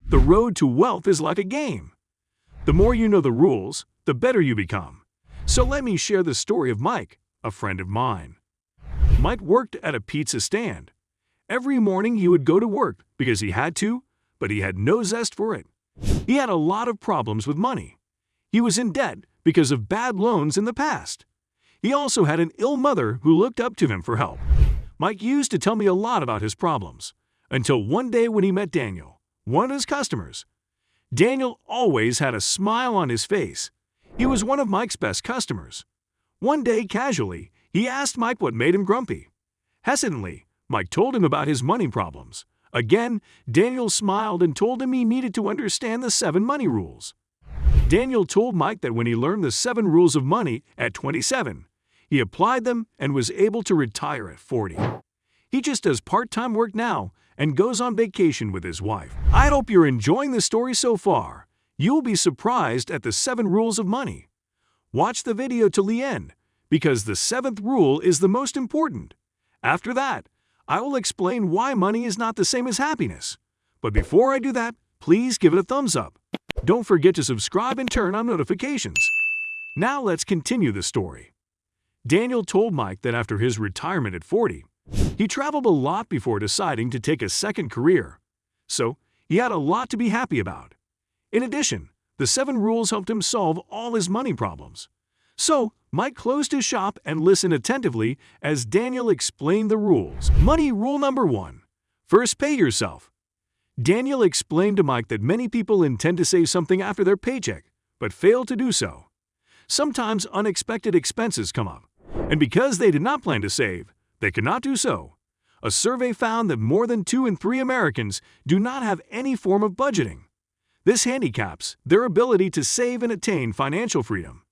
The road to wealth is like a game. The more you know the rules, the better you become. So let me share the story of Mike, a friend of mine. Mike worked at a pizza stand. Every morning he would go to work because he had to, but he had no zest for it. He had a lot of problems with money. He was in debt because of bad loans in the past. He also had an ill mother who looked up to him for help. Mike used to tell me a lot about his problems, until one day when he met Daniel, one of his customers. Daniel always had a smile on his face. He was one of Mike's best customers. One day, casually, he asked Mike what made him grumpy. Hesitantly, Mike told him about his money problems. Again, Daniel smiled and told him he needed to understand the 7 money rules. Daniel told Mike that when he learned the 7 rules of money at 27, he applied them and was able to retire at 40. He just does part-time work now and goes on vacation with his wife. I hope you're enjoying the story so far. You'll be surprised at the 7 rules of money. Watch the video till the end, because the 7th rule is the most important. After that, I will explain why money is not the same as happiness. But before I do that, please give it a thumbs up. Don't forget to subscribe and turn on notifications. Now let's continue the story. Daniel told Mike that after his retirement at 40, he traveled a lot before deciding to take a second career. So, he had a lot to be happy about. In addition, the 7 rules helped him solve all his money problems. So, Mike closed his shop and listened attentively as Daniel explained the rules. Money rule number 1. First pay yourself. Daniel explained to Mike that many people intend to save something after their paycheck, but fail to do so. Sometimes unexpected expenses come up, and because they did not plan to save, they cannot do so. A survey found that more than 2 in 3 Americans do not have any form of budgeting. This handicaps their ability to save and attain financial freedom.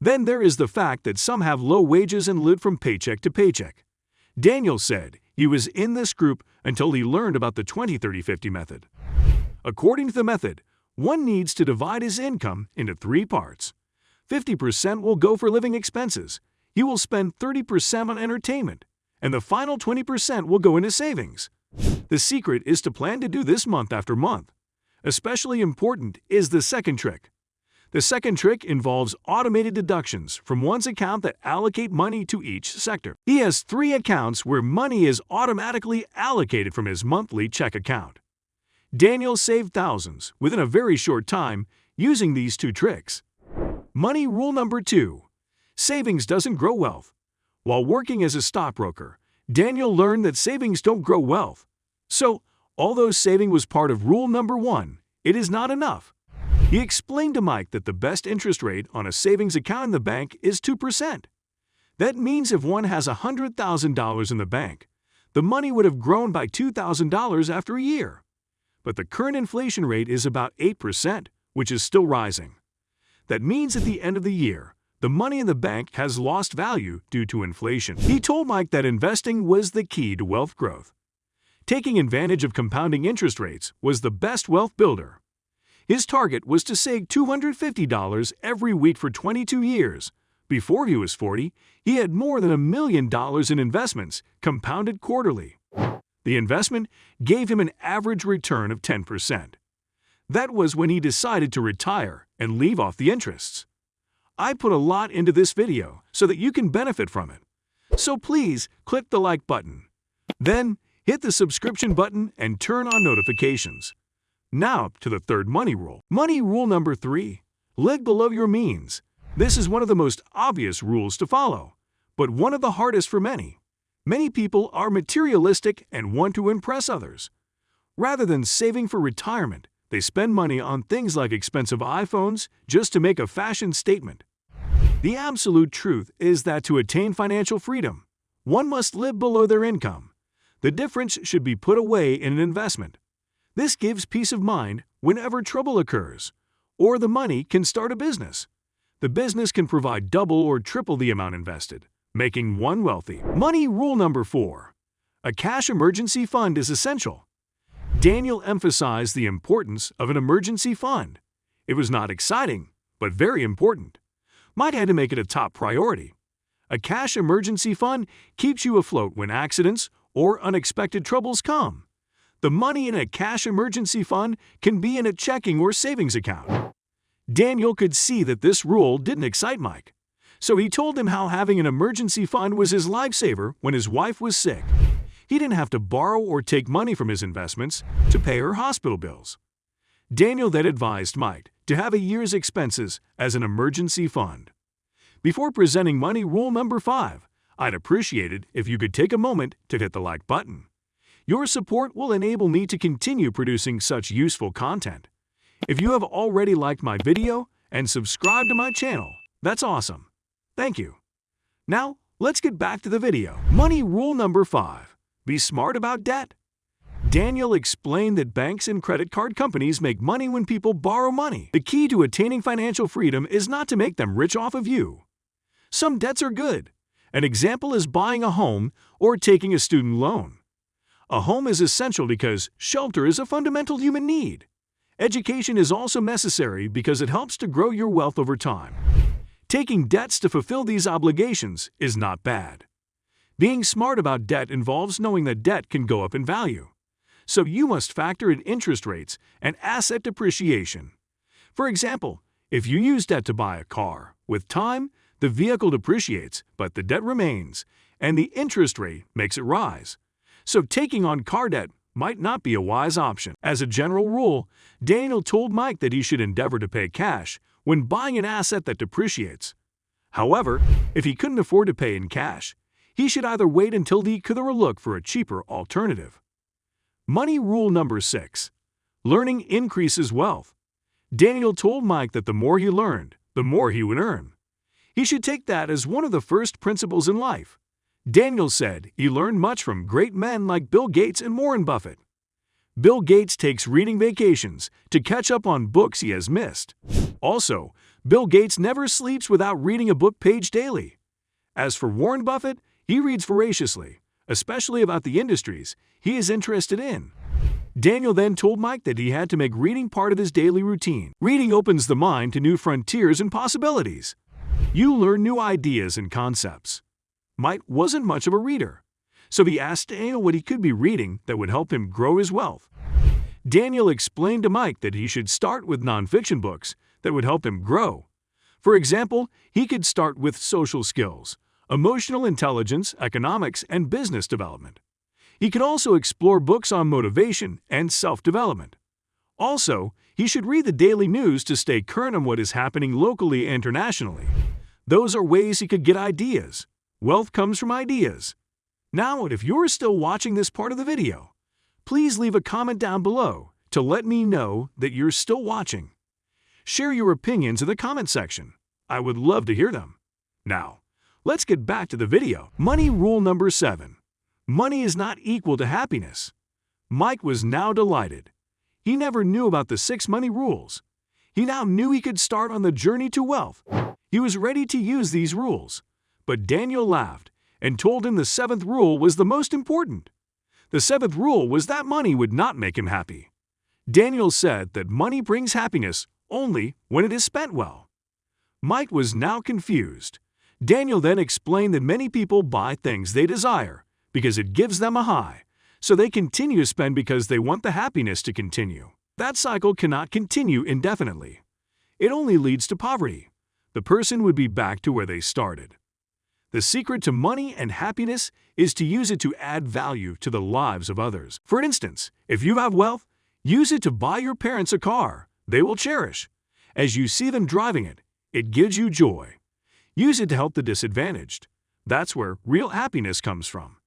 Then there is the fact that some have low wages and live from paycheck to paycheck. Daniel said he was in this group until he learned about the 20-30-50 method. According to the method, one needs to divide his income into 3 parts. 50% will go for living expenses. He will spend 30% on entertainment, and the final 20% will go into savings. The secret is to plan to do this month after month. Especially important is the second trick. The second trick involves automated deductions from one's account that allocate money to each sector. He has 3 accounts where money is automatically allocated from his monthly check account. Daniel saved thousands within a very short time using these 2 tricks. Money rule number 2. Savings doesn't grow wealth. While working as a stockbroker, Daniel learned that savings don't grow wealth. So, although saving was part of rule number 1, it is not enough. He explained to Mike that the best interest rate on a savings account in the bank is 2%. That means if one has $100,000 in the bank, the money would have grown by $2,000 after a year. But the current inflation rate is about 8%, which is still rising. That means at the end of the year, the money in the bank has lost value due to inflation. He told Mike that investing was the key to wealth growth. Taking advantage of compounding interest rates was the best wealth builder. His target was to save $250 every week for 22 years. Before he was 40, he had more than $1 million in investments, compounded quarterly. The investment gave him an average return of 10%. That was when he decided to retire and leave off the interests. I put a lot into this video so that you can benefit from it. So please click the like button. Then hit the subscription button and turn on notifications. Now to the 3rd money rule. Money rule number 3. Live below your means. This is one of the most obvious rules to follow, but one of the hardest for many. Many people are materialistic and want to impress others. Rather than saving for retirement, they spend money on things like expensive iPhones just to make a fashion statement. The absolute truth is that to attain financial freedom, one must live below their income. The difference should be put away in an investment. This gives peace of mind whenever trouble occurs, or the money can start a business. The business can provide double or triple the amount invested, making one wealthy. Money rule number 4. A cash emergency fund is essential. Daniel emphasized the importance of an emergency fund. It was not exciting, but very important. Mike had to make it a top priority. A cash emergency fund keeps you afloat when accidents or unexpected troubles come. The money in a cash emergency fund can be in a checking or savings account. Daniel could see that this rule didn't excite Mike, so he told him how having an emergency fund was his lifesaver when his wife was sick. He didn't have to borrow or take money from his investments to pay her hospital bills. Daniel then advised Mike to have a year's expenses as an emergency fund. Before presenting money rule number 5, I'd appreciate it if you could take a moment to hit the like button. Your support will enable me to continue producing such useful content. If you have already liked my video and subscribed to my channel, that's awesome. Thank you. Now, let's get back to the video. Money rule number 5. Be smart about debt. Daniel explained that banks and credit card companies make money when people borrow money. The key to attaining financial freedom is not to make them rich off of you. Some debts are good. An example is buying a home or taking a student loan. A home is essential because shelter is a fundamental human need. Education is also necessary because it helps to grow your wealth over time. Taking debts to fulfill these obligations is not bad. Being smart about debt involves knowing that debt can go up in value. So you must factor in interest rates and asset depreciation. For example, if you use debt to buy a car, with time, the vehicle depreciates, but the debt remains, and the interest rate makes it rise. So taking on car debt might not be a wise option. As a general rule, Daniel told Mike that he should endeavor to pay cash when buying an asset that depreciates. However, if he couldn't afford to pay in cash, he should either wait until he could or look for a cheaper alternative. Money rule number 6. Learning increases wealth. Daniel told Mike that the more he learned, the more he would earn. He should take that as one of the first principles in life. Daniel said he learned much from great men like Bill Gates and Warren Buffett. Bill Gates takes reading vacations to catch up on books he has missed. Also, Bill Gates never sleeps without reading a book page daily. As for Warren Buffett, he reads voraciously, especially about the industries he is interested in. Daniel then told Mike that he had to make reading part of his daily routine. Reading opens the mind to new frontiers and possibilities. You learn new ideas and concepts. Mike wasn't much of a reader, so he asked Daniel what he could be reading that would help him grow his wealth. Daniel explained to Mike that he should start with nonfiction books that would help him grow. For example, he could start with social skills, emotional intelligence, economics, and business development. He could also explore books on motivation and self-development. Also, he should read the daily news to stay current on what is happening locally and internationally. Those are ways he could get ideas. Wealth comes from ideas. Now, if you're still watching this part of the video, please leave a comment down below to let me know that you're still watching. Share your opinions in the comment section. I would love to hear them. Now, let's get back to the video. Money rule number 7. Money is not equal to happiness. Mike was now delighted. He never knew about the 6 money rules. He now knew he could start on the journey to wealth. He was ready to use these rules. But Daniel laughed and told him the 7th rule was the most important. The 7th rule was that money would not make him happy. Daniel said that money brings happiness only when it is spent well. Mike was now confused. Daniel then explained that many people buy things they desire because it gives them a high, so they continue to spend because they want the happiness to continue. That cycle cannot continue indefinitely. It only leads to poverty. The person would be back to where they started. The secret to money and happiness is to use it to add value to the lives of others. For instance, if you have wealth, use it to buy your parents a car they will cherish. As you see them driving it, it gives you joy. Use it to help the disadvantaged. That's where real happiness comes from.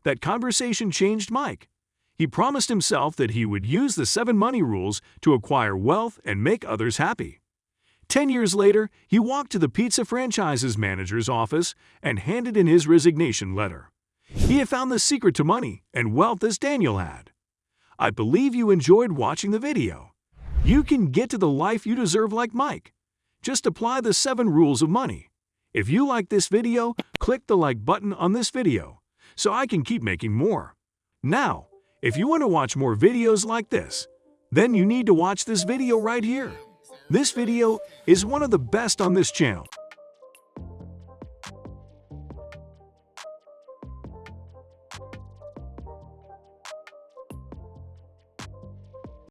That conversation changed Mike. He promised himself that he would use the 7 money rules to acquire wealth and make others happy. 10 years later, he walked to the pizza franchise's manager's office and handed in his resignation letter. He had found the secret to money and wealth as Daniel had. I believe you enjoyed watching the video. You can get to the life you deserve like Mike. Just apply the 7 rules of money. If you like this video, click the like button on this video so I can keep making more. Now, if you want to watch more videos like this, then you need to watch this video right here. This video is one of the best on this channel.